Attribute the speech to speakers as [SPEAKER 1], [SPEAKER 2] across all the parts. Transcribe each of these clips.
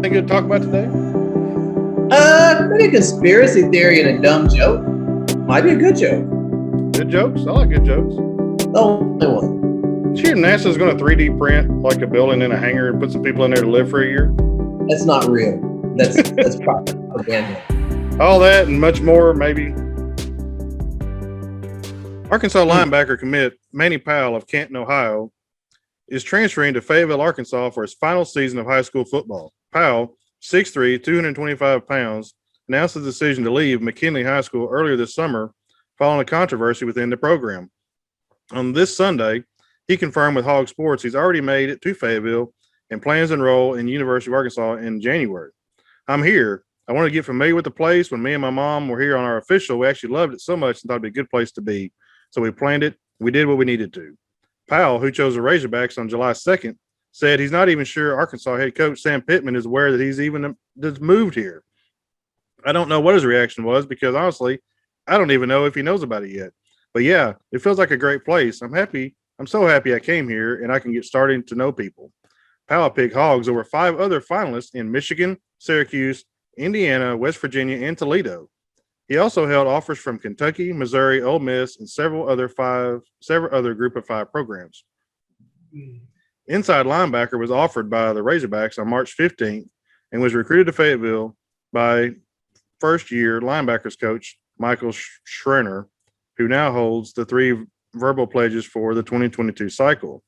[SPEAKER 1] Anything good to talk about today?
[SPEAKER 2] Maybe a conspiracy theory and a dumb joke. Might be a good joke.
[SPEAKER 1] Good jokes? I like good jokes.
[SPEAKER 2] The only one.
[SPEAKER 1] Did you hear NASA's going to 3D print like a building in a hangar and put some people in there to live for a year?
[SPEAKER 2] That's not real. That's probably propaganda.
[SPEAKER 1] All that and much more, maybe. Arkansas linebacker commit Mani Powell of Canton, Ohio, is transferring to Fayetteville, Arkansas for his final season of high school football. Powell, 6'3", 225 pounds, announced his decision to leave McKinley High School earlier this summer following a controversy within the program. On this Sunday, he confirmed with Hog Sports he's already made it to Fayetteville and plans to enroll in University of Arkansas in January. I'm here. I wanted to get familiar with the place. When me and my mom were here on our official, we actually loved it so much and thought it'd be a good place to be. So we planned it. We did what we needed to. Powell, who chose the Razorbacks on July 2nd, said he's not even sure Arkansas head coach Sam Pittman is aware that he's even just moved here. I don't know what his reaction was because honestly, I don't even know if he knows about it yet. But yeah, it feels like a great place. I'm happy. I'm so happy I came here and I can get started to know people. Powell picked Hogs over 5 other finalists in Michigan, Syracuse, Indiana, West Virginia, and Toledo. He also held offers from Kentucky, Missouri, Ole Miss, and several other Group of 5 programs. Inside linebacker was offered by the Razorbacks on March 15th and was recruited to Fayetteville by first-year linebackers coach Michael Schreiner, who now holds the 3 verbal pledges for the 2022 cycle.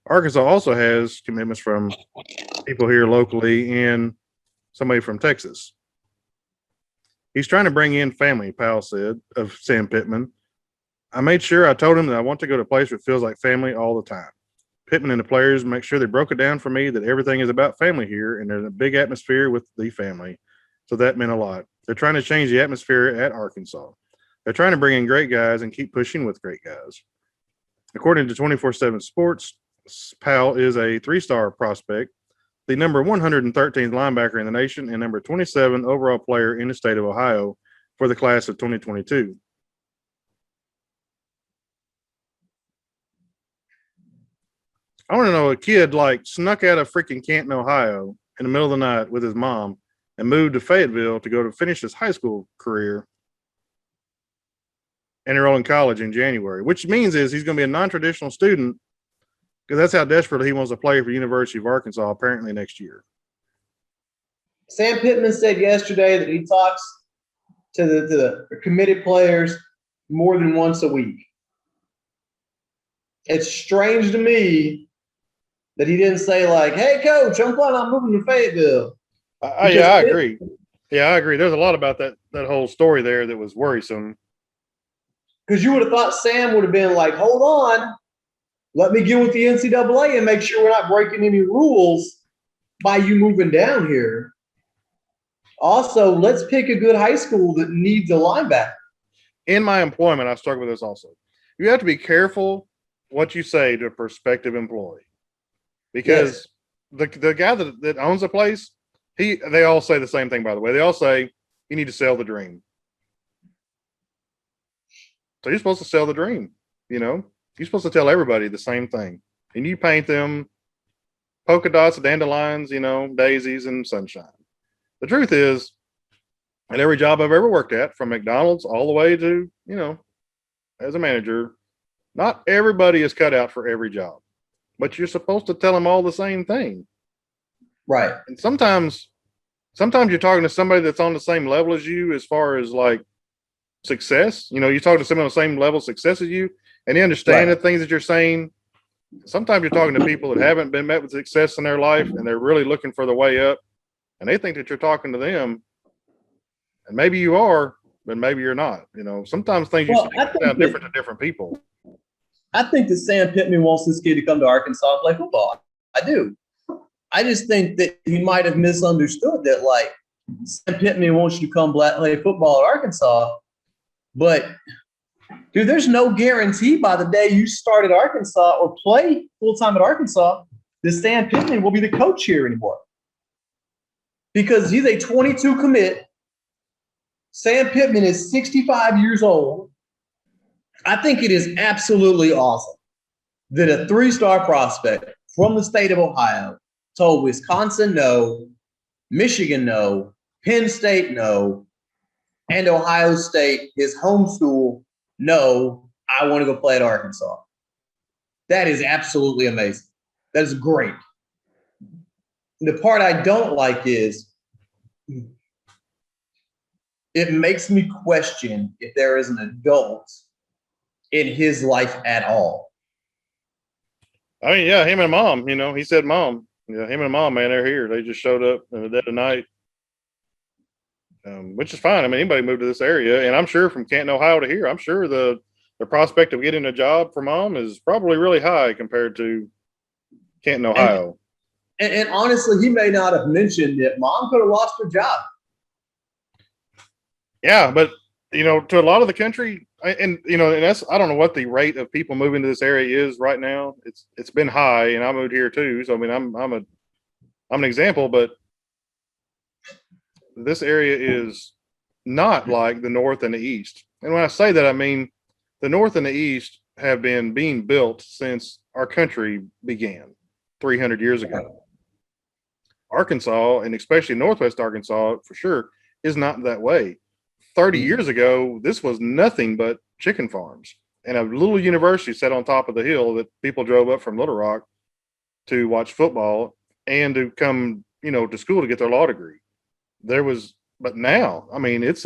[SPEAKER 1] Arkansas also has commitments from people here locally and somebody from Texas. He's trying to bring in family, Powell said, of Sam Pittman. I made sure I told him that I want to go to a place where it feels like family all the time. Pittman and the players make sure they broke it down for me that everything is about family here and there's a big atmosphere with the family. So that meant a lot. They're trying to change the atmosphere at Arkansas. They're trying to bring in great guys and keep pushing with great guys. According to 24/7 Sports, Powell is a 3-star prospect, the number 113th linebacker in the nation and number 27 overall player in the state of Ohio for the class of 2022. I want to know, a kid like snuck out of freaking Canton, Ohio in the middle of the night with his mom and moved to Fayetteville to go to finish his high school career and enroll in college in January, which means is he's going to be a non-traditional student because that's how desperately he wants to play for the University of Arkansas apparently next year.
[SPEAKER 2] Sam Pittman said yesterday that he talks to the committed players more than once a week. It's strange to me that he didn't say like, "Hey, coach, I'm planning on moving to Fayetteville."
[SPEAKER 1] I agree. Yeah, I agree. There's a lot about that whole story there that was worrisome.
[SPEAKER 2] Because you would have thought Sam would have been like, "Hold on, let me get with the NCAA and make sure we're not breaking any rules by you moving down here. Also, let's pick a good high school that needs a linebacker."
[SPEAKER 1] In my employment, I struggle with this also. You have to be careful what you say to a prospective employee because the guy that owns the place, they all say the same thing, by the way. They all say, you need to sell the dream. So you're supposed to sell the dream, you know? You're supposed to tell everybody the same thing. And you paint them polka dots, dandelions, daisies, and sunshine. The truth is, at every job I've ever worked at, from McDonald's all the way to, as a manager, not everybody is cut out for every job. But you're supposed to tell them all the same thing.
[SPEAKER 2] Right.
[SPEAKER 1] And sometimes you're talking to somebody that's on the same level as you as far as like success. You talk to someone on the same level of success as you, and they understand the things that you're saying. Sometimes you're talking to people that haven't been met with success in their life, and they're really looking for the way up, and they think that you're talking to them. And maybe you are, but maybe you're not. Sometimes things sound different to different people.
[SPEAKER 2] I think that Sam Pittman wants this kid to come to Arkansas and play football. I do. I just think that he might have misunderstood that, like, Sam Pittman wants you to come play football at Arkansas. But, dude, there's no guarantee by the day you start at Arkansas or play full-time at Arkansas that Sam Pittman will be the coach here anymore. Because he's a 22 commit. Sam Pittman is 65 years old. I think it is absolutely awesome that a 3-star prospect from the state of Ohio told Wisconsin no Michigan, no. Penn State, no. And Ohio State, his home school, no. I want to go play at Arkansas. That is absolutely amazing. That is great. The part I don't like is it makes me question if there is an adult in his life at all.
[SPEAKER 1] I mean, yeah, him and mom, he said mom. Yeah, him and mom, man, they're here. They just showed up in the dead of night, which is fine. I mean, anybody moved to this area, and I'm sure from Canton, Ohio to here, I'm sure the prospect of getting a job for mom is probably really high compared to Canton, Ohio.
[SPEAKER 2] And honestly, he may not have mentioned that mom could have lost her job.
[SPEAKER 1] Yeah, but to a lot of the country, and that's, I don't know what the rate of people moving to this area is right now. It's been high, and I moved here too. So I mean, I'm an example, but this area is not like the North and the East. And when I say that, I mean the North and the East have been being built since our country began 300 years ago. Arkansas, and especially Northwest Arkansas for sure, is not that way. 30 years ago, this was nothing but chicken farms and a little university sat on top of the hill that people drove up from Little Rock to watch football and to come, to school to get their law degree. But now, I mean, it's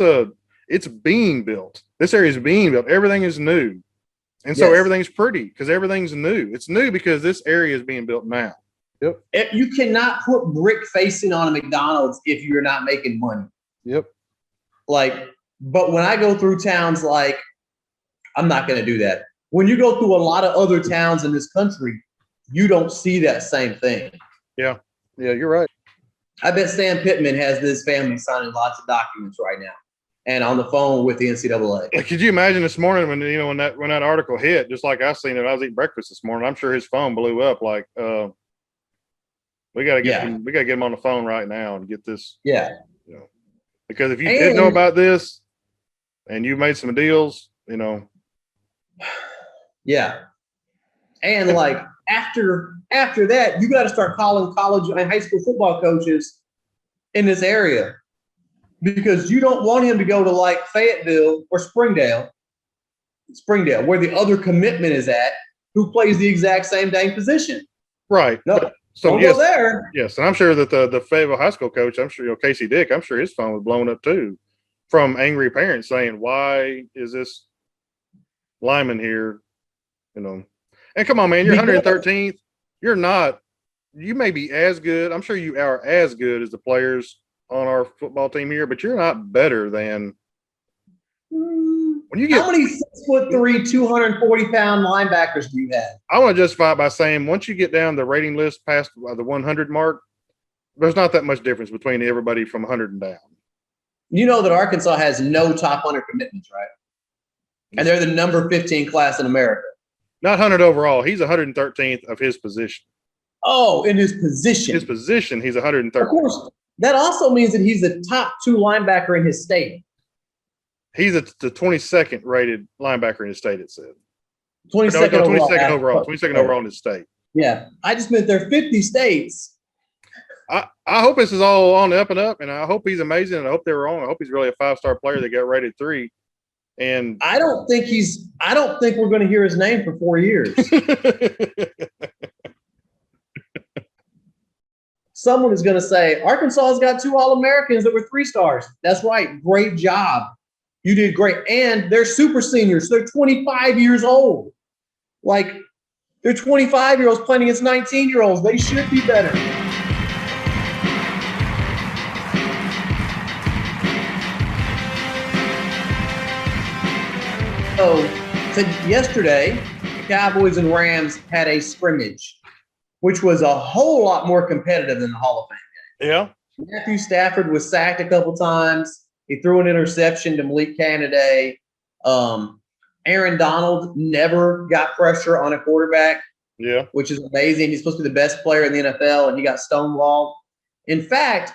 [SPEAKER 1] being built. This area is being built. Everything is new. And so everything's pretty because everything's new. It's new because this area is being built now. Yep.
[SPEAKER 2] You cannot put brick facing on a McDonald's if you're not making money.
[SPEAKER 1] Yep.
[SPEAKER 2] But when I go through towns I'm not going to do that. When you go through a lot of other towns in this country, you don't see that same thing.
[SPEAKER 1] Yeah. Yeah, you're right.
[SPEAKER 2] I bet Sam Pittman has this family signing lots of documents right now and on the phone with the NCAA.
[SPEAKER 1] Could you imagine this morning when that article hit, just like I seen it, I was eating breakfast this morning. I'm sure his phone blew up we got to get him on the phone right now and get this.
[SPEAKER 2] Yeah.
[SPEAKER 1] Because if you did know about this and you made some deals,
[SPEAKER 2] Yeah. And after that, you got to start calling college and high school football coaches in this area because you don't want him to go to Fayetteville or Springdale, where the other commitment is at, who plays the exact same dang position.
[SPEAKER 1] Right.
[SPEAKER 2] No.
[SPEAKER 1] So
[SPEAKER 2] go there.
[SPEAKER 1] Yes, and I'm sure that the Fayetteville high school coach, I'm sure Casey Dick, I'm sure his phone was blown up too, from angry parents saying, "Why is this lineman here?" And come on, man, you're 113th. You're not. You may be as good. I'm sure you are as good as the players on our football team here, but you're not better than.
[SPEAKER 2] How many 6'3", 240-pound linebackers do you have?
[SPEAKER 1] I want to justify it by saying once you get down the rating list past the 100 mark, there's not that much difference between everybody from 100 and down.
[SPEAKER 2] You know that Arkansas has no top 100 commitments, right? And they're the number 15 class in America.
[SPEAKER 1] Not 100 overall. He's 113th of his position.
[SPEAKER 2] Oh, in his position.
[SPEAKER 1] His position, he's 113th.
[SPEAKER 2] Of course. That also means that he's the top 2 linebacker in his state.
[SPEAKER 1] He's the 22nd rated linebacker in his state, it said.
[SPEAKER 2] 22nd
[SPEAKER 1] overall. 22nd overall in his state.
[SPEAKER 2] Yeah. I just meant there are 50 states.
[SPEAKER 1] I hope this is all on the up and up, and I hope he's amazing, and I hope they were wrong. I hope he's really a 5-star player that got rated 3. And
[SPEAKER 2] I don't think we're going to hear his name for 4 years. Someone is going to say, Arkansas's got 2 All-Americans that were 3 stars. That's right. Great job. You did great. And they're super seniors. They're 25 years old. They're 25-year-olds playing against 19-year-olds. They should be better. So yesterday, the Cowboys and Rams had a scrimmage, which was a whole lot more competitive than the Hall of Fame game.
[SPEAKER 1] Yeah.
[SPEAKER 2] Matthew Stafford was sacked a couple times. He threw an interception to Malik Canady. Aaron Donald never got pressure on a quarterback, which is amazing. He's supposed to be the best player in the NFL, and he got stonewalled. In fact,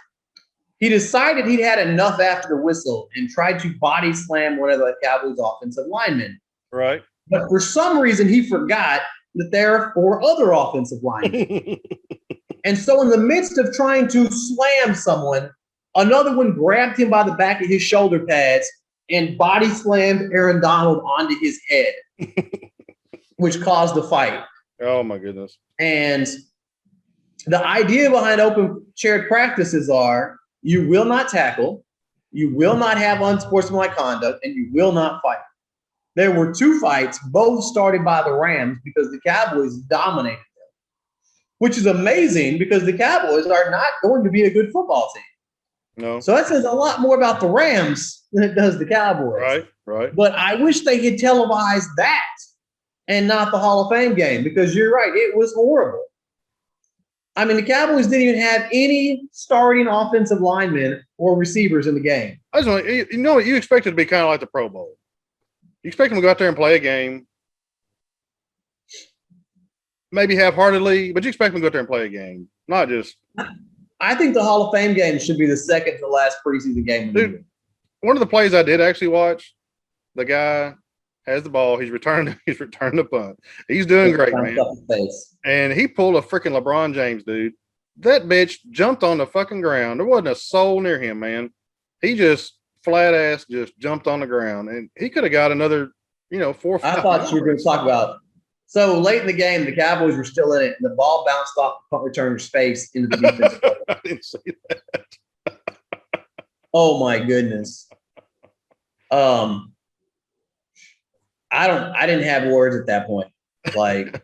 [SPEAKER 2] he decided he'd had enough after the whistle and tried to body slam one of the Cowboys' offensive linemen.
[SPEAKER 1] Right.
[SPEAKER 2] But for some reason, he forgot that there are 4 other offensive linemen. And so in the midst of trying to slam someone, another one grabbed him by the back of his shoulder pads and body slammed Aaron Donald onto his head, which caused the fight.
[SPEAKER 1] Oh, my goodness.
[SPEAKER 2] And the idea behind open shared practices are you will not tackle, you will not have unsportsmanlike conduct, and you will not fight. There were 2 fights, both started by the Rams because the Cowboys dominated them, which is amazing because the Cowboys are not going to be a good football team.
[SPEAKER 1] No.
[SPEAKER 2] So that says a lot more about the Rams than it does the Cowboys.
[SPEAKER 1] Right.
[SPEAKER 2] But I wish they had televised that and not the Hall of Fame game because you're right, it was horrible. I mean, the Cowboys didn't even have any starting offensive linemen or receivers in the game.
[SPEAKER 1] I just want you know what you expect it to be kind of like the Pro Bowl. You expect them to go out there and play a game, maybe half-heartedly, but you expect them to go out there and play a game, not just.
[SPEAKER 2] I think the Hall of Fame game should be the second to last preseason game.
[SPEAKER 1] Dude, one of the plays I did actually watch, the guy has the ball. He's returned the punt. He's doing great, man. And he pulled a freaking LeBron James, dude. That bitch jumped on the fucking ground. There wasn't a soul near him, man. He just flat ass just jumped on the ground, and he could have got another, 4 or 5.
[SPEAKER 2] I thought you were going to talk about. So late in the game, the Cowboys were still in it, and the ball bounced off the punt returner's face into the defensive player.
[SPEAKER 1] I didn't see that.
[SPEAKER 2] Oh my goodness. I didn't have words at that point. Like,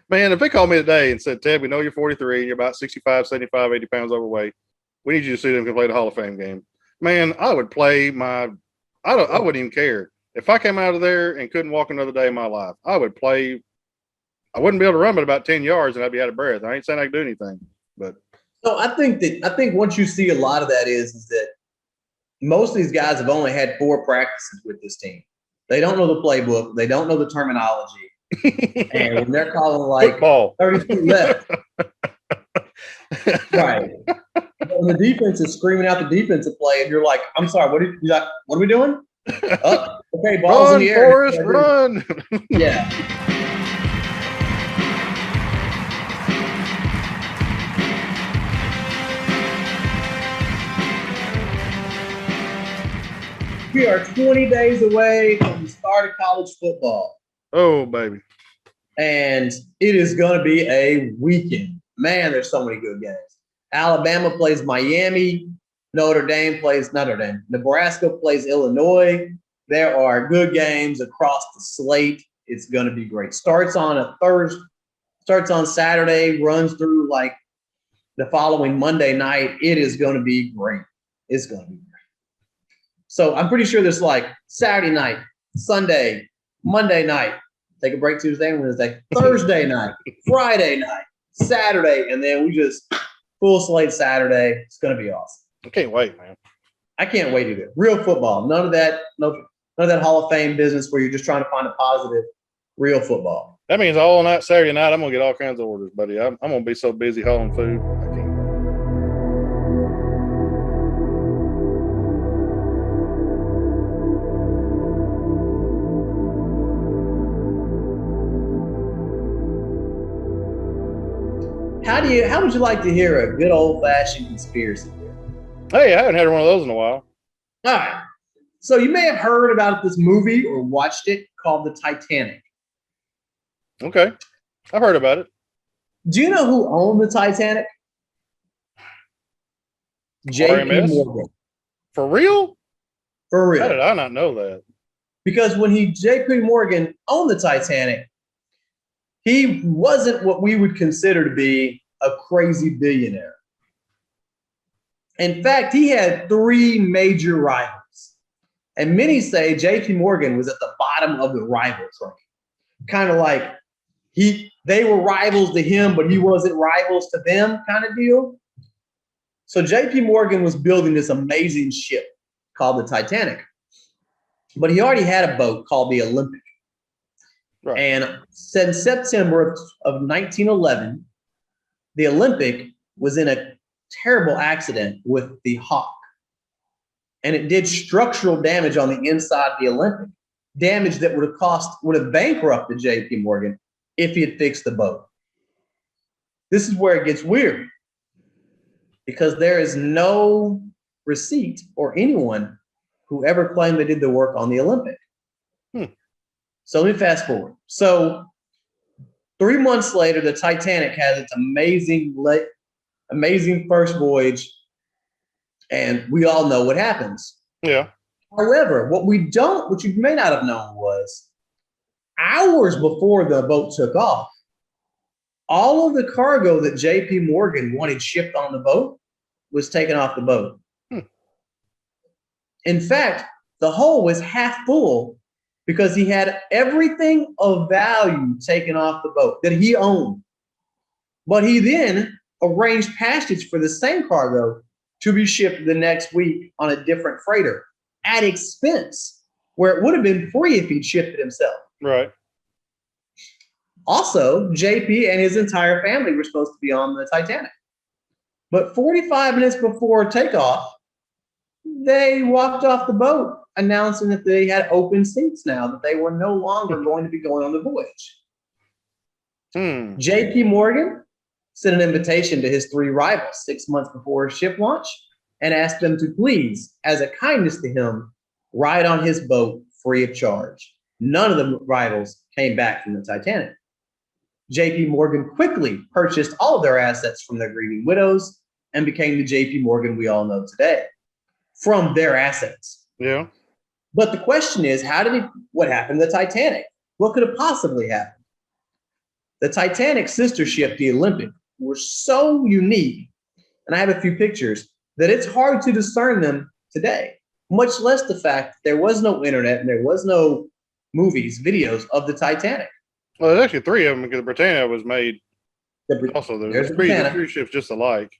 [SPEAKER 1] man, if they called me today and said, Ted, we know you're 43 and you're about 65, 75, 80 pounds overweight. We need you to see them play the Hall of Fame game. Man, I would play I wouldn't even care. If I came out of there and couldn't walk another day in my life, I would play. I wouldn't be able to run but about 10 yards and I'd be out of breath. I ain't saying I could do anything, but.
[SPEAKER 2] So I think once you see a lot of that is that most of these guys have only had 4 practices with this team. They don't know the playbook. They don't know the terminology. And when they're calling like
[SPEAKER 1] football
[SPEAKER 2] 32 left, right? When the defense is screaming out the defensive play, and you're like, "I'm sorry, what are we doing?" Oh, okay, balls in the air.
[SPEAKER 1] Forrest, run!
[SPEAKER 2] Yeah. We are 20 days away from the start of college football.
[SPEAKER 1] Oh, baby.
[SPEAKER 2] And it is going to be a weekend. Man, there's so many good games. Alabama plays Miami. Nebraska plays Illinois. There are good games across the slate. It's going to be great. Starts on Saturday, runs through like the following Monday night. It is going to be great. It's going to be great. So I'm pretty sure there's like Saturday night, Sunday, Monday night, take a break Tuesday and Wednesday, Thursday night, Friday night, Saturday, and then we just full slate Saturday. It's going to be awesome.
[SPEAKER 1] I can't wait, man.
[SPEAKER 2] I can't wait to do it. Real football. None of that Hall of Fame business where you're just trying to find a positive. Real football.
[SPEAKER 1] That means all night Saturday night, I'm going to get all kinds of orders, buddy. I'm going to be so busy hauling food. I can't.
[SPEAKER 2] How would you like to hear a good old-fashioned conspiracy theory?
[SPEAKER 1] Hey, I haven't had one of those in a while.
[SPEAKER 2] All right. So you may have heard about this movie or watched it called The Titanic.
[SPEAKER 1] Okay. I've heard about it.
[SPEAKER 2] Do you know who owned the Titanic? J.P. Morgan.
[SPEAKER 1] For real?
[SPEAKER 2] For real.
[SPEAKER 1] How did I not know that?
[SPEAKER 2] Because when J.P. Morgan owned the Titanic, he wasn't what we would consider to be a crazy billionaire. In fact, he had 3 major rivals. And many say J.P. Morgan was at the bottom of the rivals ranking. Kind of like they were rivals to him, but he wasn't rivals to them kind of deal. So J.P. Morgan was building this amazing ship called the Titanic. But he already had a boat called the Olympic. Right. And since September of 1911, the Olympic was in a terrible accident with the Hawk. And it did structural damage on the inside of the Olympic, damage that would have bankrupted J.P. Morgan if he had fixed the boat. This is where it gets weird. because there is no receipt or anyone who ever claimed they did the work on the Olympic. So let me fast forward. So 3 months later, the Titanic has its amazing first voyage, and we all know what happens.
[SPEAKER 1] Yeah.
[SPEAKER 2] However, what you may not have known was hours before the boat took off, all of the cargo that J.P. Morgan wanted shipped on the boat was taken off the boat. In fact, the hull was half full because he had everything of value taken off the boat that he owned. But he then arranged passage for the same cargo to be shipped the next week on a different freighter at expense, where it would have been free if he'd shipped it himself.
[SPEAKER 1] Right.
[SPEAKER 2] Also, JP and his entire family were supposed to be on the Titanic. But 45 minutes before takeoff, they walked off the boat announcing that they had open seats now, that they were no longer going to be going on the voyage. JP Morgan sent an invitation to his 3 rivals 6 months before his ship launch and asked them to please, as a kindness to him, ride on his boat free of charge. None of the rivals came back from the Titanic. JP Morgan quickly purchased all of their assets from their grieving widows and became the JP Morgan we all know today from their assets.
[SPEAKER 1] Yeah.
[SPEAKER 2] But the question is, what happened to the Titanic? What could have possibly happened? The Titanic sister ship, the Olympic, were so unique, and I have a few pictures, that it's hard to discern them today, much less the fact that there was no internet and there was no movies, videos of the Titanic.
[SPEAKER 1] Well, there's actually 3 of them because the Britannia was made. Also, there's
[SPEAKER 2] the
[SPEAKER 1] 3 ships just alike.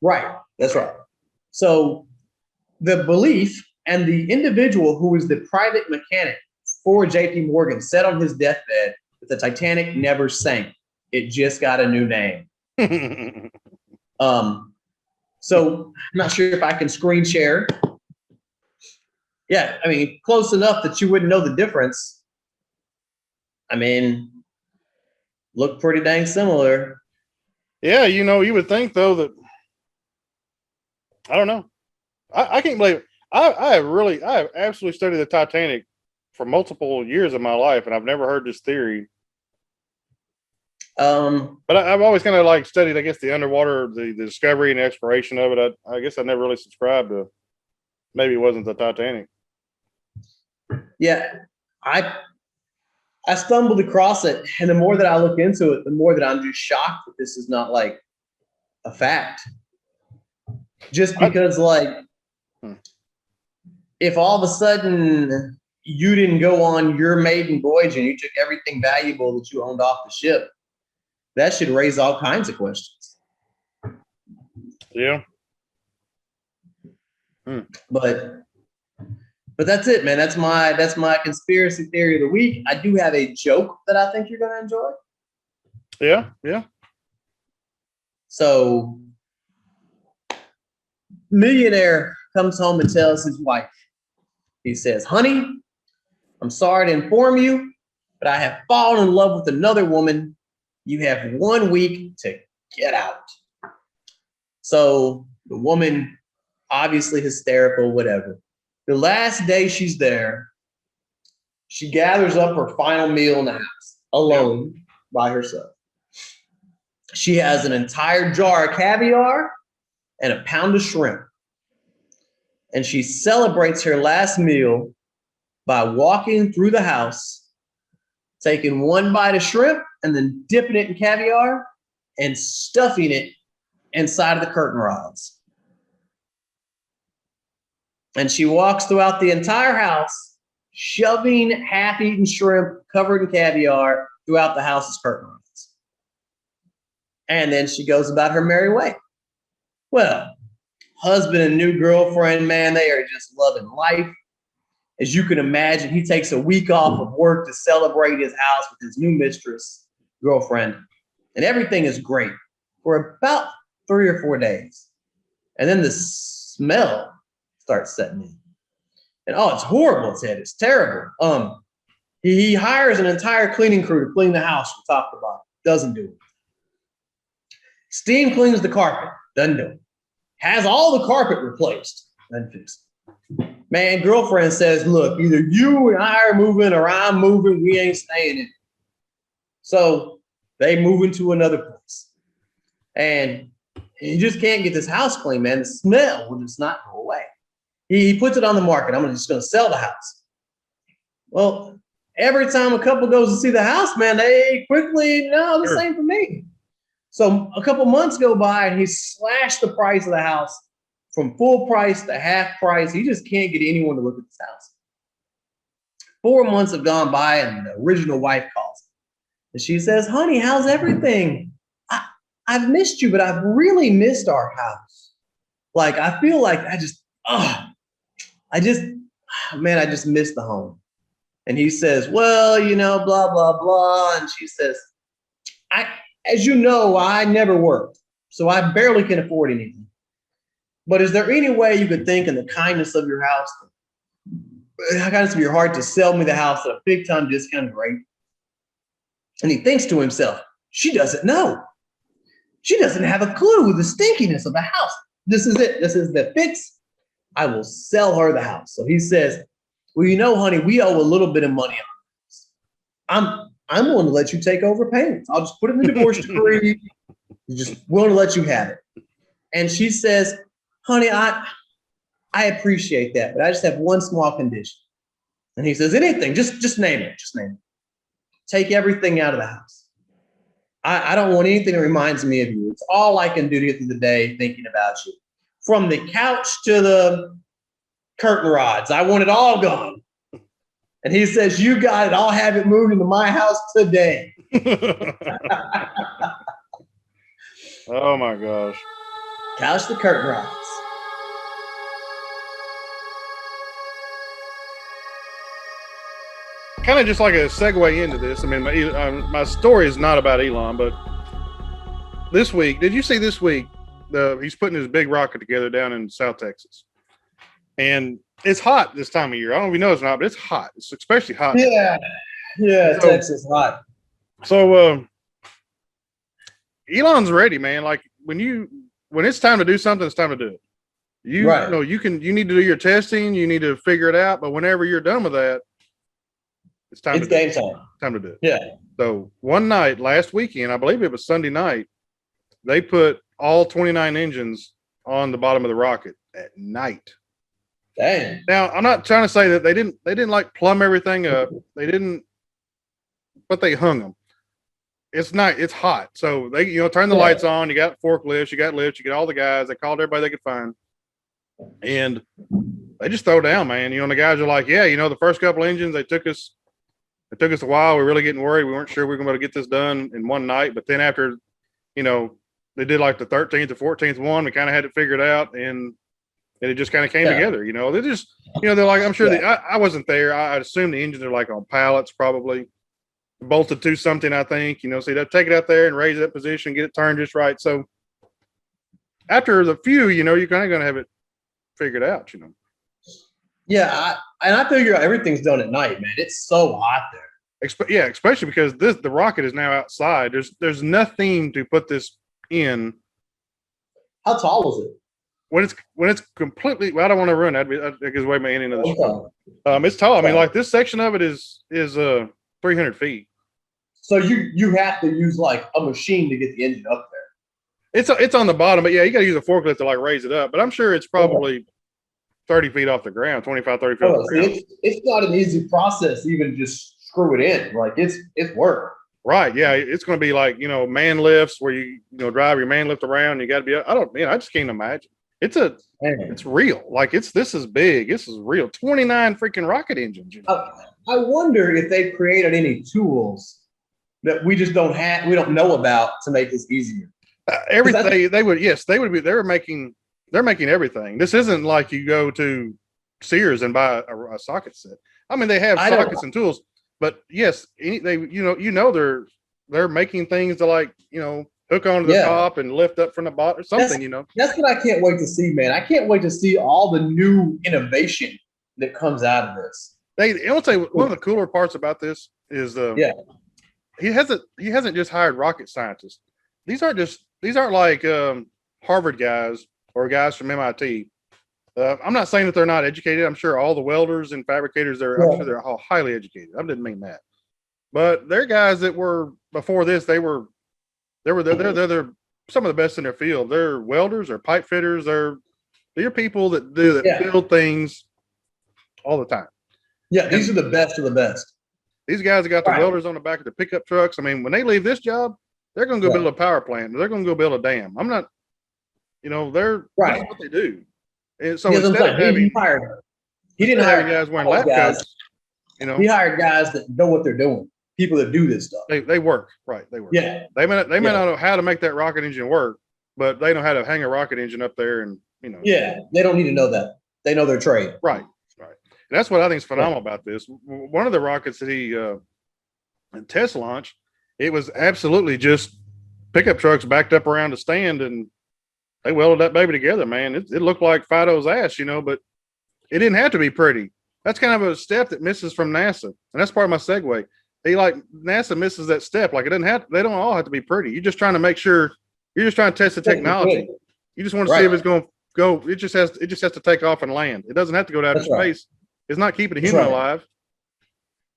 [SPEAKER 2] Right. That's right. So the belief and the individual who was the private mechanic for JP Morgan said on his deathbed that the Titanic never sank. It just got a new name. So I'm not sure if I can screen share. Yeah, I mean, close enough that you wouldn't know the difference. I mean, look pretty dang similar.
[SPEAKER 1] Yeah, you would think though that I don't know. I can't believe it. I have absolutely studied the Titanic for multiple years of my life, and I've never heard this theory. But I've always kind of like studied, I guess, the underwater, the discovery and exploration of it. I guess I never really subscribed to. Maybe it wasn't the Titanic.
[SPEAKER 2] Yeah, I stumbled across it, and the more that I look into it, the more that I'm just shocked that this is not like a fact. Just because, if all of a sudden you didn't go on your maiden voyage and you took everything valuable that you owned off the ship, that should raise all kinds of questions.
[SPEAKER 1] Yeah.
[SPEAKER 2] But that's it, man. That's my conspiracy theory of the week. I do have a joke that I think you're going to enjoy.
[SPEAKER 1] Yeah.
[SPEAKER 2] So, millionaire comes home and tells his wife, he says, "Honey, I'm sorry to inform you, but I have fallen in love with another woman. You have 1 week to get out." So the woman, obviously hysterical, whatever. The last day she's there, she gathers up her final meal in the house, alone, by herself. She has an entire jar of caviar and a pound of shrimp. And she celebrates her last meal by walking through the house, taking 1 bite of shrimp and then dipping it in caviar and stuffing it inside of the curtain rods. And she walks throughout the entire house, shoving half-eaten shrimp covered in caviar throughout the house's curtain rods. And then she goes about her merry way. Well, husband and new girlfriend, man, they are just loving life. As you can imagine, he takes a week off of work to celebrate his house with his new mistress, girlfriend, and everything is great for about 3 or 4 days. And then the smell starts setting in. And it's horrible, Ted. It's terrible. He hires an entire cleaning crew to clean the house from top to bottom. Doesn't do it. Steam cleans the carpet. Doesn't do it. has all the carpet replaced and fixed. Man, girlfriend says, look, either you and I are moving or I'm moving. We ain't staying in. So they move into another place. And you just can't get this house clean, man. The smell will just not go away. He puts it on the market. I'm just going to sell the house. Well, every time a couple goes to see the house, man, they quickly, no, this ain't for me. So a couple months go by and he slashed the price of the house from full price to half price. He just can't get anyone to look at this house. 4 months have gone by and the original wife calls. And she says, honey, how's everything? I've missed you, but I've really missed our house. Like, I feel like I just missed the home. And he says, well, blah, blah, blah. And she says, as you know, I never worked, so I barely can afford anything. But is there any way you could think in the kindness of your house, the kindness of your heart to sell me the house at a big time discounted rate? And he thinks to himself, she doesn't know. She doesn't have a clue the stinkiness of the house. This is it. This is the fix. I will sell her the house. So he says, well, honey, we owe a little bit of money on this. I'm willing to let you take over payments. I'll just put it in the divorce decree. Just willing to let you have it. And she says, honey, I appreciate that, but I just have one small condition. And he says, anything, just name it. Just name it. Take everything out of the house. I don't want anything that reminds me of you. It's all I can do to get through the day thinking about you. From the couch to the curtain rods, I want it all gone. And he says, you got it. I'll have it moved into my house today.
[SPEAKER 1] Oh, my gosh.
[SPEAKER 2] Couch to curtain rods.
[SPEAKER 1] Kind of just like a segue into this. I mean, my story is not about Elon, but this week, did you see this week, he's putting his big rocket together down in South Texas. And it's hot this time of year. I don't know if you know it's not, but it's hot. It's especially hot.
[SPEAKER 2] Yeah, Texas hot.
[SPEAKER 1] So Elon's ready, man. Like when it's time to do something, it's time to do it. You need to do your testing. You need to figure it out. But whenever you're done with that, it's time to
[SPEAKER 2] game time.
[SPEAKER 1] Time to do it.
[SPEAKER 2] Yeah.
[SPEAKER 1] So one night last weekend, I believe it was Sunday night, they put all 29 engines on the bottom of the rocket at night.
[SPEAKER 2] Dang.
[SPEAKER 1] Now, I'm not trying to say that they didn't like plumb everything up. They didn't, but they hung them. It's night. It's hot. So they, turn the lights on. You got forklifts, you got lifts, you get all the guys. They called everybody they could find. And they just throw down, man. The guys are like, yeah, the first couple engines, it took us a while. We were really getting worried. We weren't sure we were going to get this done in one night. But then after, they did like the 13th or 14th one, we kind of had it figured out, and it just kind of came together. They just, they're like, I'm sure I wasn't there. I assume the engines are like on pallets, probably bolted to something, I think, so they'll take it out there and raise that position, get it turned just right. So after the few, you're kind of going to have it figured out,
[SPEAKER 2] Yeah. I figure everything's done at night, man. It's so hot there.
[SPEAKER 1] Especially because the rocket is now outside. There's nothing to put this in.
[SPEAKER 2] How tall is it?
[SPEAKER 1] When it's completely, well, I don't want to ruin that because way my ending of the show. It's tall. I mean, like this section of it is 300 feet.
[SPEAKER 2] So you have to use like a machine to get the engine up there.
[SPEAKER 1] It's on the bottom, but yeah, you got to use a forklift to like raise it up. But I'm sure it's probably 30 feet off the ground, 25, 30 feet off the ground.
[SPEAKER 2] It's not an easy process, even just screw it in. Like it's work.
[SPEAKER 1] Right. Yeah. It's going to be like, man lifts where you drive your man lift around. You got to be, I just can't imagine. It's real. Like this is big. This is real. 29 freaking rocket engines.
[SPEAKER 2] I wonder if they've created any tools that we just don't have, we don't know about to make this easier.
[SPEAKER 1] Everything they're making everything. This isn't like you go to Sears and buy a socket set. I mean, they have sockets and tools, but yes, they're making things to like, hook onto the top and lift up from the bottom or something,
[SPEAKER 2] That's what I can't wait to see, man. I can't wait to see all the new innovation that comes out of this.
[SPEAKER 1] I will tell you, one of the cooler parts about this is he hasn't just hired rocket scientists. These aren't like Harvard guys or guys from MIT. I'm not saying that they're not educated. I'm sure all the welders and fabricators I'm sure they're all highly educated. I didn't mean that, but they're guys that were before this. They're some of the best in their field. They're welders or pipe fitters. They're people that build things all the time.
[SPEAKER 2] Yeah, these are the best of the best.
[SPEAKER 1] These guys have got the welders on the back of the pickup trucks. I mean, when they leave this job, they're going to go build a power plant. They're going to go build a dam. I'm not, that's what they do. And so instead of having,
[SPEAKER 2] he didn't hire
[SPEAKER 1] guys wearing lab coats.
[SPEAKER 2] He hired guys that know what they're doing. People that do this stuff.
[SPEAKER 1] They work, right? They work.
[SPEAKER 2] Yeah.
[SPEAKER 1] They may not know how to make that rocket engine work, but they know how to hang a rocket engine up there, and
[SPEAKER 2] Yeah, they don't need to know that. They know their trade.
[SPEAKER 1] Right. And that's what I think is phenomenal about this. One of the rockets that he test launched, it was absolutely just pickup trucks backed up around the stand, and they welded that baby together, man. It looked like Fido's ass, but it didn't have to be pretty. That's kind of a step that misses from NASA, and that's part of my segue. NASA misses that step. Like they don't all have to be pretty. You're just trying to make sure. You're just trying to test the technology. You just want to see if it's going to go. It just has to take off and land. It doesn't have to go to outer space. It's not keeping a human alive.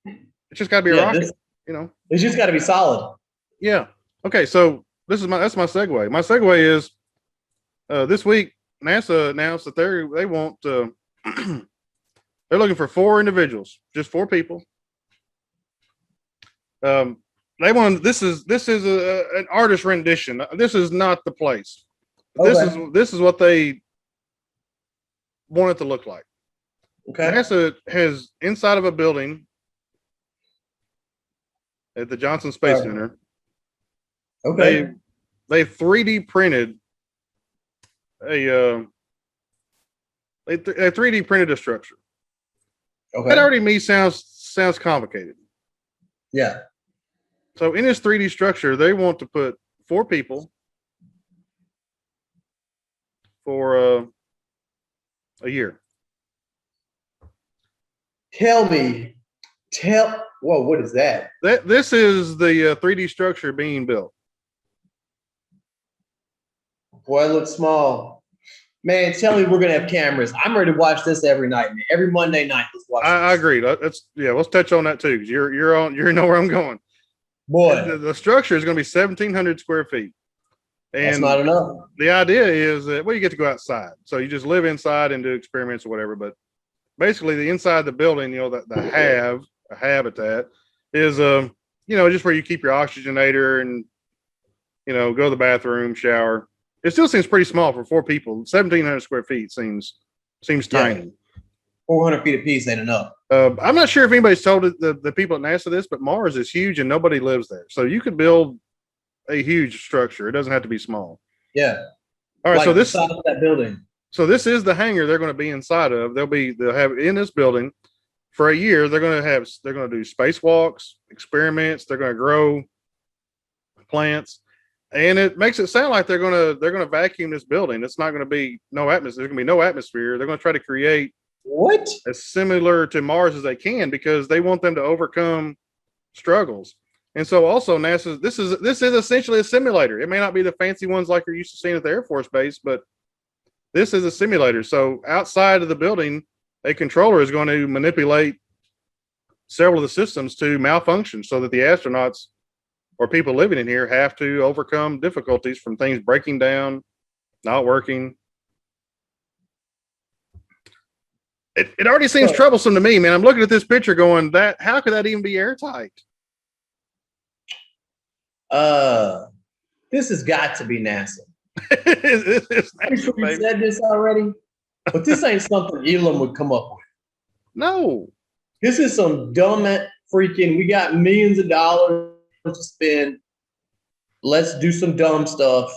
[SPEAKER 1] It's just got to be a rocket.
[SPEAKER 2] It's just got to be solid.
[SPEAKER 1] Yeah. Okay. So that's my segue. My segue is this week NASA announced that they want they're looking for 4 individuals, just 4 people. They want this is an artist rendition. This is not the place. Okay. This is what they want it to look like. Okay. NASA has inside of a building at the Johnson Space Center. Okay. They 3D printed a 3D printed a structure. Okay. That already sounds complicated.
[SPEAKER 2] Yeah.
[SPEAKER 1] So in this 3D structure, they want to put 4 people for a year.
[SPEAKER 2] Whoa, what is that?
[SPEAKER 1] This is the 3D structure being built.
[SPEAKER 2] Boy, it looks small. Man, tell me we're going to have cameras. I'm ready to watch this every night, man. Every Monday night, let's watch this.
[SPEAKER 1] I agree. Let's touch on that too, because you know where I'm going.
[SPEAKER 2] Boy.
[SPEAKER 1] The structure is going to be 1,700 square feet. And
[SPEAKER 2] that's not enough.
[SPEAKER 1] The idea is that, you get to go outside. So you just live inside and do experiments or whatever. But basically, the inside of the building, the habitat is, just where you keep your oxygenator and, go to the bathroom, shower. It still seems pretty small for 4 people. 1,700 square feet seems tiny.
[SPEAKER 2] 400 feet apiece ain't enough.
[SPEAKER 1] I'm not sure if anybody's told the people at NASA this, but Mars is huge and nobody lives there. So you could build a huge structure. It doesn't have to be small.
[SPEAKER 2] Yeah.
[SPEAKER 1] All right. So this
[SPEAKER 2] inside of that building.
[SPEAKER 1] So this is the hangar they're going to be inside of. They'll have in this building for a year. They're going to do spacewalks, experiments. They're going to grow plants, and it makes it sound like they're going to vacuum this building. It's not going to be no atmosphere. There's going to be no atmosphere. They're going to try to create as similar to Mars as they can, because they want them to overcome struggles. And so also NASA, this is essentially a simulator. It may not be the fancy ones like you're used to seeing at the Air Force Base, but this is a simulator. So outside of the building, a controller is going to manipulate several of the systems to malfunction so that the astronauts or people living in here have to overcome difficulties from things breaking down, not working. It already seems troublesome to me, man. I'm looking at this picture going, how could that even be airtight?
[SPEAKER 2] This has got to be NASA.
[SPEAKER 1] It's
[SPEAKER 2] I'm sure we said this already, but this ain't something Elon would come up with.
[SPEAKER 1] No.
[SPEAKER 2] This is some dumb freaking, we got millions of dollars to spend. Let's do some dumb stuff.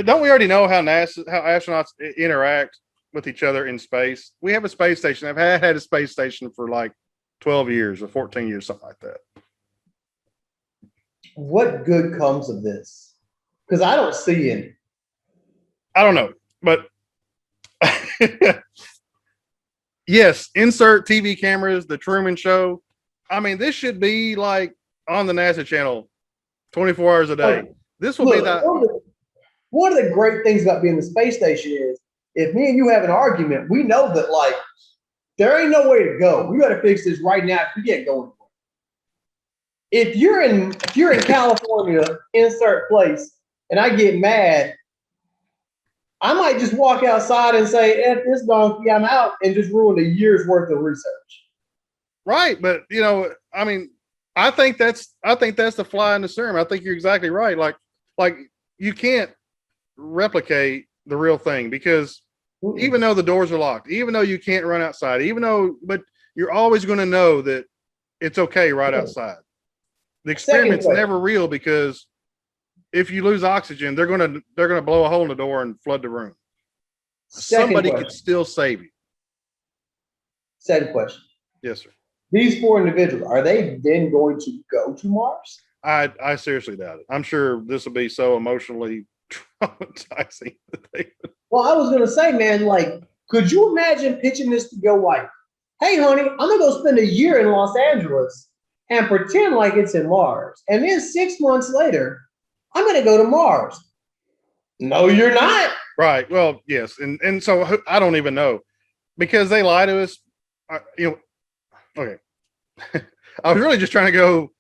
[SPEAKER 1] Don't we already know how astronauts interact with each other in space? We have a space station. I've had a space station for like 12 years or 14 years, something like that.
[SPEAKER 2] What good comes of this? Because I don't see any.
[SPEAKER 1] I don't know, but yes, insert TV cameras, the Truman Show. I mean, this should be like on the NASA channel 24 hours a day. This will be that.
[SPEAKER 2] One of the great things about being the space station is if me and you have an argument, we know that like there ain't no way to go. We got to fix this right now if we get going. If you're in California, insert place, and I get mad, I might just walk outside and say, "F this donkey, I'm out," and just ruin a year's worth of research.
[SPEAKER 1] Right, but I mean, I think that's the fly in the serum. I think you're exactly right. Like you can't replicate the real thing because even though the doors are locked, even though you can't run outside, but you're always going to know that it's okay right outside. The experiment's never real because if you lose oxygen, they're gonna blow a hole in the door and flood the room. Somebody could still save you.
[SPEAKER 2] Second question.
[SPEAKER 1] Yes, sir.
[SPEAKER 2] These 4 individuals, are they then going to go to Mars?
[SPEAKER 1] I seriously doubt it. I'm sure this will be so emotionally traumatizing.
[SPEAKER 2] Well, I was gonna say, man, like, could you imagine pitching this to your wife? Hey, honey, I'm gonna go spend a year in Los Angeles and pretend like it's in Mars. And then 6 months later, I'm going to go to Mars. No, you're not.
[SPEAKER 1] Right. Well, yes. And so I don't even know because they lie to us. Okay. I was really just trying to go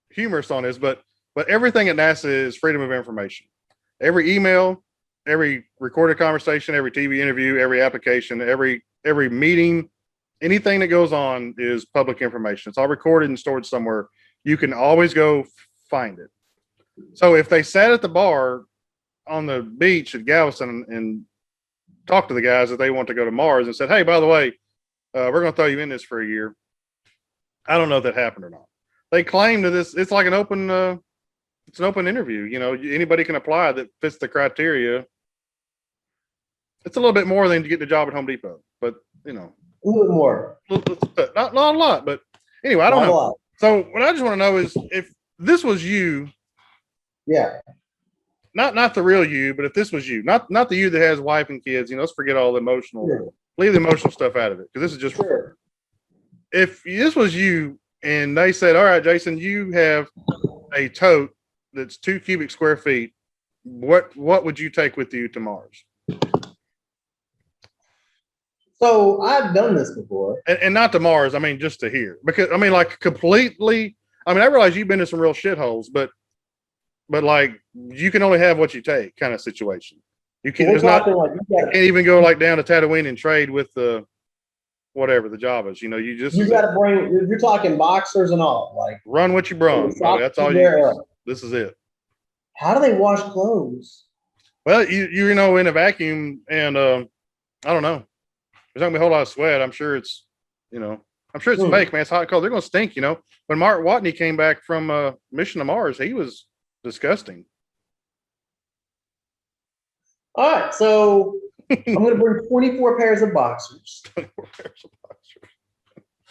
[SPEAKER 1] humorous on this, but everything at NASA is freedom of information. Every email, every recorded conversation, every TV interview, every application, every meeting, anything that goes on is public information. It's all recorded and stored somewhere. You can always go find it. So if they sat at the bar on the beach at Galveston and talked to the guys that they want to go to Mars and said, "Hey, by the way, we're going to throw you in this for a year," I don't know if that happened or not. They claim that it's like an open interview. Anybody can apply that fits the criteria. It's a little bit more than to get the job at Home Depot, but
[SPEAKER 2] a little more.
[SPEAKER 1] Not a lot, but anyway, I don't know. So what I just want to know is if this was you.
[SPEAKER 2] Yeah.
[SPEAKER 1] Not the real you, but if this was you, not the you that has wife and kids, let's forget all the emotional, leave the emotional stuff out of it. Because this is just, if this was you and they said, "All right, Jason, you have a tote that's 2 cubic square feet. What would you take with you to Mars?"
[SPEAKER 2] So I've done this before.
[SPEAKER 1] And not to Mars, I mean, just to here. Because, I mean, like completely, I mean, I realize you've been in some real shitholes, but like you can only have what you take kind of situation. You can't, you can't even go like down to Tatooine and trade with the whatever the Javas. You got
[SPEAKER 2] to bring. You're talking boxers and all. Like
[SPEAKER 1] run what you brung. That's all you. This is it.
[SPEAKER 2] How do they wash clothes?
[SPEAKER 1] Well, in a vacuum, and I don't know. There's not gonna be a whole lot of sweat. I'm sure it's fake, man. It's hot cold. They're gonna stink. When Mark Watney came back from mission to Mars, he was disgusting.
[SPEAKER 2] All right, so I'm going to bring 24 pairs of boxers.
[SPEAKER 1] 24 pairs of boxers.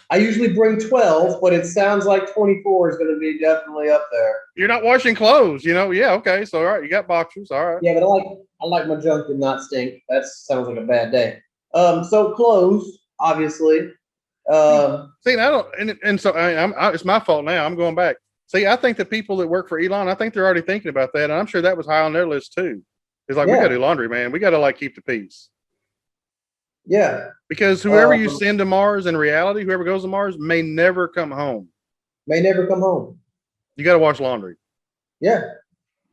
[SPEAKER 2] I usually bring 12, but it sounds like 24 is going to be definitely up there.
[SPEAKER 1] You're not washing clothes, Yeah, okay. So all right, you got boxers. All right.
[SPEAKER 2] Yeah, but I like my junk to not stink. That sounds like a bad day. So clothes, obviously.
[SPEAKER 1] See, I don't, and so it's my fault now. I'm going back. See, I think the people that work for Elon, I think they're already thinking about that. And I'm sure that was high on their list too. It's like, we got to do laundry, man. We got to keep the peace.
[SPEAKER 2] Yeah.
[SPEAKER 1] Because whoever you send to Mars in reality, whoever goes to Mars may never come home.
[SPEAKER 2] You
[SPEAKER 1] got to wash laundry.
[SPEAKER 2] Yeah.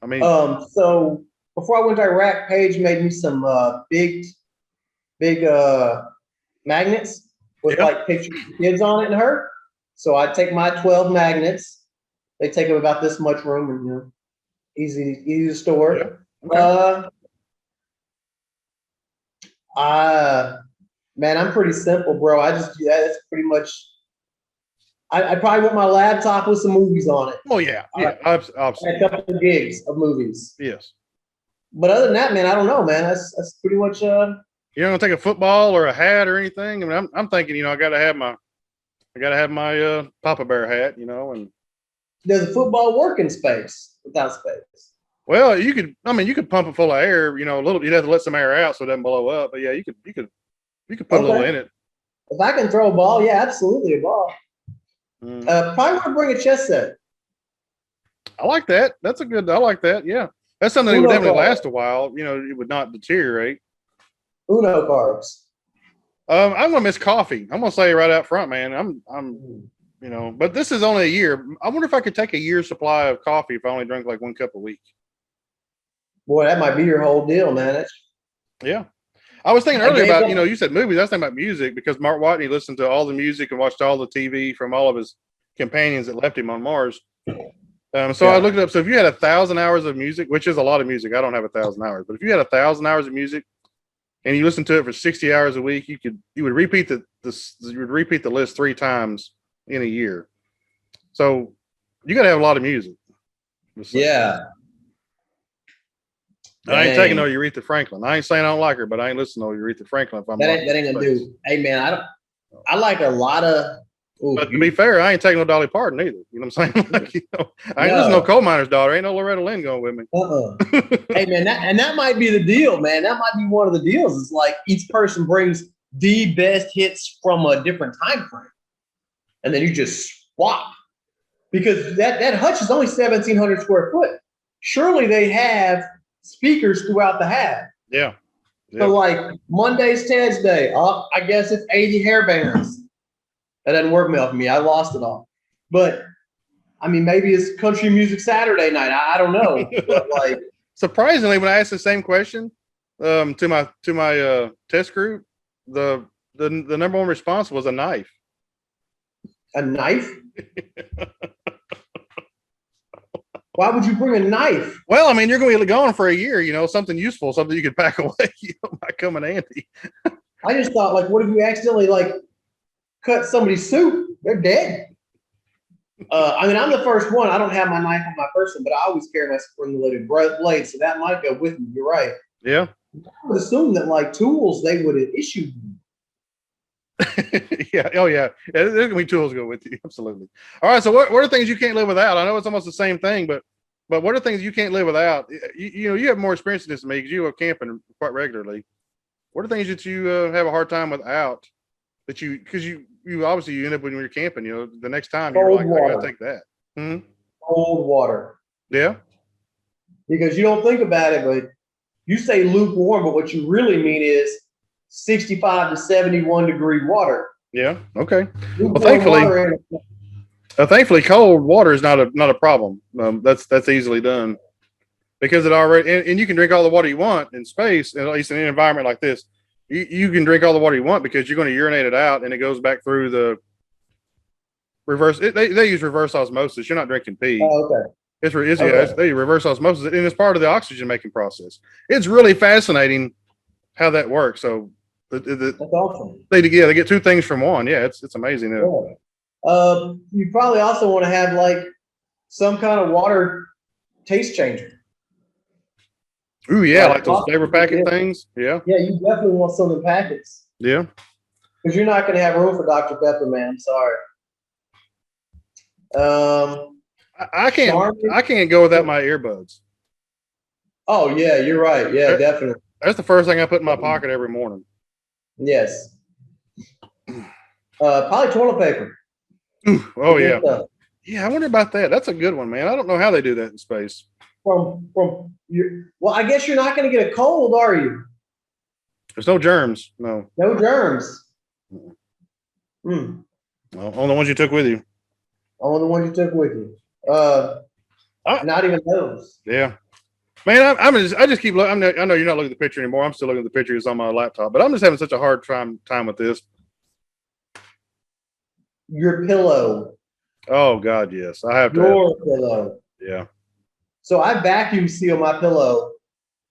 [SPEAKER 1] I mean,
[SPEAKER 2] so before I went to Iraq, Paige made me some big magnets with pictures of kids on it and her. So I take my 12 magnets. They take up about this much room and easy to store.
[SPEAKER 1] Yeah. Okay.
[SPEAKER 2] Man, I'm pretty simple, bro. It's pretty much. I probably want my laptop with some movies on it.
[SPEAKER 1] Oh yeah, absolutely.
[SPEAKER 2] A couple of gigs of movies.
[SPEAKER 1] Yes.
[SPEAKER 2] But other than that, man, I don't know, man. That's pretty much.
[SPEAKER 1] You're not gonna take a football or a hat or anything. I mean, I'm thinking, I gotta have my Papa Bear hat, and
[SPEAKER 2] does a football work in space without space?
[SPEAKER 1] Well, you could pump it full of air, a little. You'd have to let some air out so it doesn't blow up. But yeah, you could put a little in it.
[SPEAKER 2] If I can throw a ball, yeah, absolutely a ball. Probably want to bring a chess set.
[SPEAKER 1] I like that. I like that. Yeah, that's something that would definitely last a while. It would not deteriorate.
[SPEAKER 2] Uno carbs.
[SPEAKER 1] I'm gonna miss coffee. I'm gonna say right out front, man. But this is only a year. I wonder if I could take a year's supply of coffee if I only drank like 1 cup a week.
[SPEAKER 2] Boy, that might be your whole deal, man.
[SPEAKER 1] Yeah. I was thinking earlier
[SPEAKER 2] gave
[SPEAKER 1] about,
[SPEAKER 2] up-
[SPEAKER 1] you said movies. I was thinking about music because Mark Watney listened to all the music and watched all the TV from all of his companions that left him on Mars. So I looked it up. So if you had 1,000 hours of music, which is a lot of music, I don't have 1,000 hours, but if you had 1,000 hours of music and you listened to it for 60 hours a week, you would repeat the list 3 times in a year. So you got to have a lot of music.
[SPEAKER 2] Yeah.
[SPEAKER 1] I ain't taking no Aretha Franklin. I ain't saying I don't like her, but I ain't listening to Aretha Franklin if I'm
[SPEAKER 2] that ain't gonna do. Hey man, I like a lot of.
[SPEAKER 1] But to be fair, I ain't taking no Dolly Parton either. You know what I'm saying? Like, I ain't listening to no coal miner's daughter. Ain't no Loretta Lynn going with me.
[SPEAKER 2] Hey man, that might be the deal, man. That might be one of the deals. It's like each person brings the best hits from a different time frame, and then you just swap. Because that hutch is only 1,700 square foot. Surely they have speakers throughout the half.
[SPEAKER 1] Yeah.
[SPEAKER 2] So like Monday's Ted's Day. I guess it's 80 hair bands. That doesn't work well for me. I lost it all. But I mean, maybe it's country music Saturday night. I don't know. But like,
[SPEAKER 1] surprisingly, when I asked the same question to my test group, the number one response was a knife.
[SPEAKER 2] A knife? Why would you bring a knife?
[SPEAKER 1] Well, I mean, you're going to be gone for a year, something useful, something you could pack away, might come in handy.
[SPEAKER 2] I just thought, like, what if you accidentally, like, cut somebody's soup? They're dead. I mean, I'm the first one. I don't have my knife on my person, but I always carry my spring-loaded blade, so that might go with me. You're right.
[SPEAKER 1] Yeah.
[SPEAKER 2] I would assume that, like, tools, they would have issued you.
[SPEAKER 1] Yeah. Oh, yeah. There's going to be tools to go with you. Absolutely. All right. So what are things you can't live without? I know it's almost the same thing, but what are things you can't live without? You have more experience in this than me because you go camping quite regularly. What are things that you have a hard time without that because you obviously you end up when you're camping, the next time
[SPEAKER 2] Cold
[SPEAKER 1] you're like,
[SPEAKER 2] water.
[SPEAKER 1] I got to take that. Mm-hmm.
[SPEAKER 2] Cold water.
[SPEAKER 1] Yeah. Because
[SPEAKER 2] you don't think about it, but you say lukewarm, but what you really mean is 65 to 71 degree water.
[SPEAKER 1] Yeah. Okay.
[SPEAKER 2] Lukewarm
[SPEAKER 1] thankfully, cold water is not a problem. That's easily done because it already and you can drink all the water you want in space, at least in an environment like this. You can drink all the water you want because you're going to urinate it out and it goes back through the reverse. They use reverse osmosis. You're not drinking pee.
[SPEAKER 2] Oh, okay.
[SPEAKER 1] They reverse osmosis and it's part of the oxygen making process. It's really fascinating how that works. So
[SPEAKER 2] that's awesome.
[SPEAKER 1] They get 2 things from one. Yeah, it's amazing.
[SPEAKER 2] Yeah. You probably also want to have like some kind of water taste changer.
[SPEAKER 1] Ooh, yeah, like those flavor packet things. Yeah.
[SPEAKER 2] Yeah, you definitely want some of the packets.
[SPEAKER 1] Yeah.
[SPEAKER 2] Because you're not going to have room for Dr. Pepper, man. I'm sorry.
[SPEAKER 1] I can't go without my earbuds.
[SPEAKER 2] Oh yeah, you're right. Yeah, definitely.
[SPEAKER 1] That's the first thing I put in my pocket every morning.
[SPEAKER 2] Yes. Probably toilet paper.
[SPEAKER 1] Ooh, oh yeah. Yeah, I wonder about that. That's a good one, man. I don't know how they do that in space.
[SPEAKER 2] Well, I guess you're not going to get a cold, are you?
[SPEAKER 1] There's no germs. No.
[SPEAKER 2] No germs.
[SPEAKER 1] Well, only the ones you took with you.
[SPEAKER 2] Only the ones you took with you. Not even those.
[SPEAKER 1] Yeah. Man, I just keep looking. I know you're not looking at the picture anymore. I'm still looking at the pictures on my laptop, but I'm just having such a hard time with this.
[SPEAKER 2] Your pillow.
[SPEAKER 1] Oh God, yes. I have to.
[SPEAKER 2] Your pillow.
[SPEAKER 1] Yeah.
[SPEAKER 2] So I vacuum seal my pillow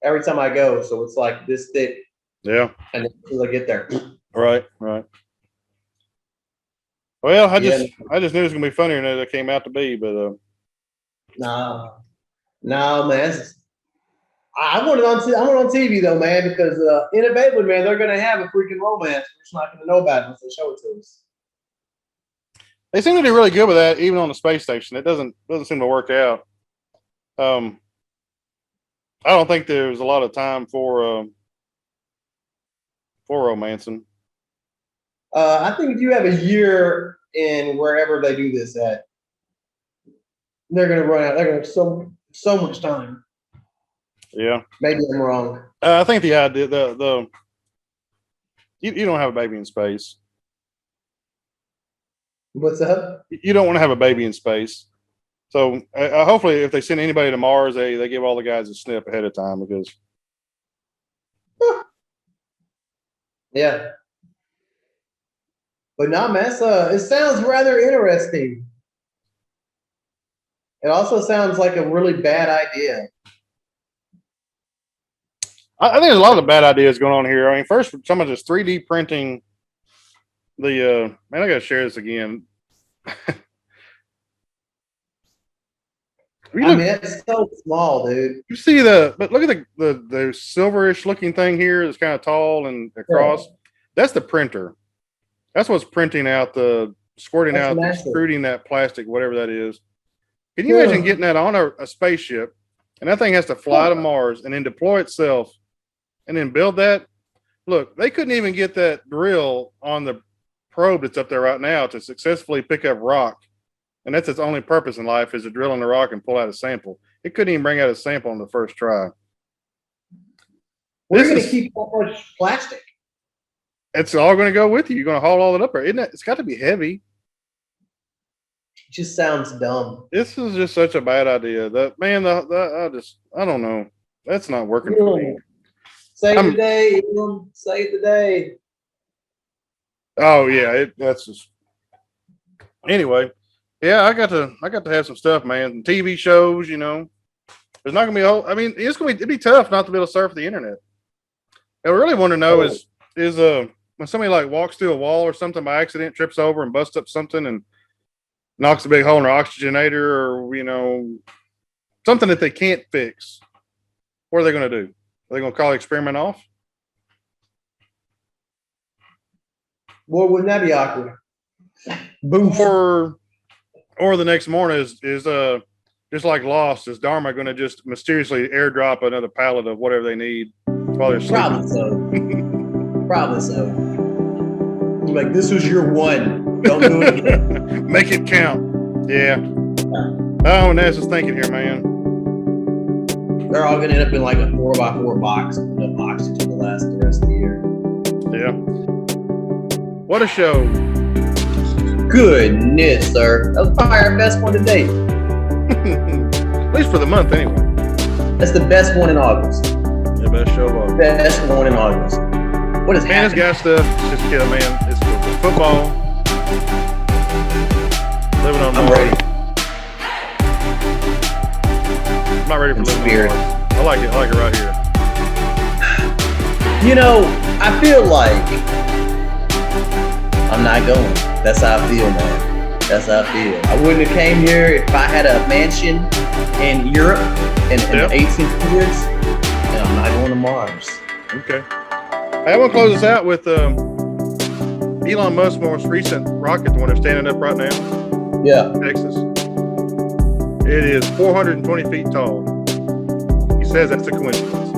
[SPEAKER 2] every time I go, so it's like this thick.
[SPEAKER 1] Yeah.
[SPEAKER 2] And until I get there.
[SPEAKER 1] Right. Well, I just knew it was gonna be funnier than it came out to be, but
[SPEAKER 2] no, man. I want it on TV though, man, because in a Bedwood, man, they're gonna have a freaking romance. We're just not gonna know about it unless they show it to us.
[SPEAKER 1] They seem to do really good with that, even on the space station. It doesn't seem to work out. I don't think there's a lot of time for romancing.
[SPEAKER 2] I think if you have a year in wherever they do this at, they're gonna run out. They're gonna have so much time.
[SPEAKER 1] Yeah.
[SPEAKER 2] Maybe I'm wrong.
[SPEAKER 1] I think the idea, the You don't have a baby in space.
[SPEAKER 2] What's up?
[SPEAKER 1] You don't want to have a baby in space. So hopefully, if they send anybody to Mars, they give all the guys a snip ahead of time because.
[SPEAKER 2] Yeah. But no, man, it sounds rather interesting. It also sounds like a really bad idea.
[SPEAKER 1] I think there's a lot of bad ideas going on here. I mean, first, someone just 3D printing the man. I got to share this again.
[SPEAKER 2] It's so small, dude.
[SPEAKER 1] You see but look at the silverish looking thing here. That's kind of tall and across. Yeah. That's the printer. That's what's printing out squirting out, extruding that plastic, whatever that is. Can you imagine getting that on a spaceship, and that thing has to fly to Mars and then deploy itself, and then build that? Look, they couldn't even get that drill on the probe that's up there right now to successfully pick up rock. And that's its only purpose in life, is to drill in the rock and pull out a sample. It couldn't even bring out a sample on the first try.
[SPEAKER 2] We're going to keep so much plastic.
[SPEAKER 1] It's all going to go with you. You're going to haul all it up there. Isn't it? It's got to be heavy.
[SPEAKER 2] It just sounds dumb.
[SPEAKER 1] This is just such a bad idea. I don't know. That's not working for me.
[SPEAKER 2] Save the day, Elam. Save the day.
[SPEAKER 1] Oh yeah, that's just. Anyway. Yeah, I got to have some stuff, man. TV shows, you know. There's not gonna be it'd be tough not to be able to surf the internet. I really want to know is when somebody like walks through a wall or something by accident, trips over and busts up something and knocks a big hole in their oxygenator, or something that they can't fix. What are they gonna do? Are they gonna call the experiment off?
[SPEAKER 2] Well, wouldn't that be awkward? Boom.
[SPEAKER 1] Or the next morning is just like Lost. Is Dharma going to just mysteriously airdrop another pallet of whatever they need while they're sleeping?
[SPEAKER 2] Probably so. Probably so. Like, this was your one. Don't do it again.
[SPEAKER 1] Make it count. Yeah. Oh, NASA's thinking here, man.
[SPEAKER 2] They're all going to end up in like a 4x4 box with enough oxygen to last the rest of the year.
[SPEAKER 1] Yeah. What a show.
[SPEAKER 2] Goodness, sir. That was probably our best one to date.
[SPEAKER 1] At least for the month, anyway.
[SPEAKER 2] That's the best one in August.
[SPEAKER 1] The best show of August.
[SPEAKER 2] Best one in August. What is happening?
[SPEAKER 1] It's got stuff. It's just kidding, man. It's football. Living on Mars.
[SPEAKER 2] I'm ready.
[SPEAKER 1] I'm not ready for living on Mars. I like it. I like it right here.
[SPEAKER 2] I feel like I'm not going. That's how I feel, man. That's how I feel. I wouldn't have came here if I had a mansion in Europe in the 1800s, and I'm not going to Mars.
[SPEAKER 1] Okay. Hey, I'm going to close this out with Elon Musk's most recent rocket, the one that's standing up right now.
[SPEAKER 2] Yeah.
[SPEAKER 1] Texas. It is 420 feet tall. He says that's a coincidence.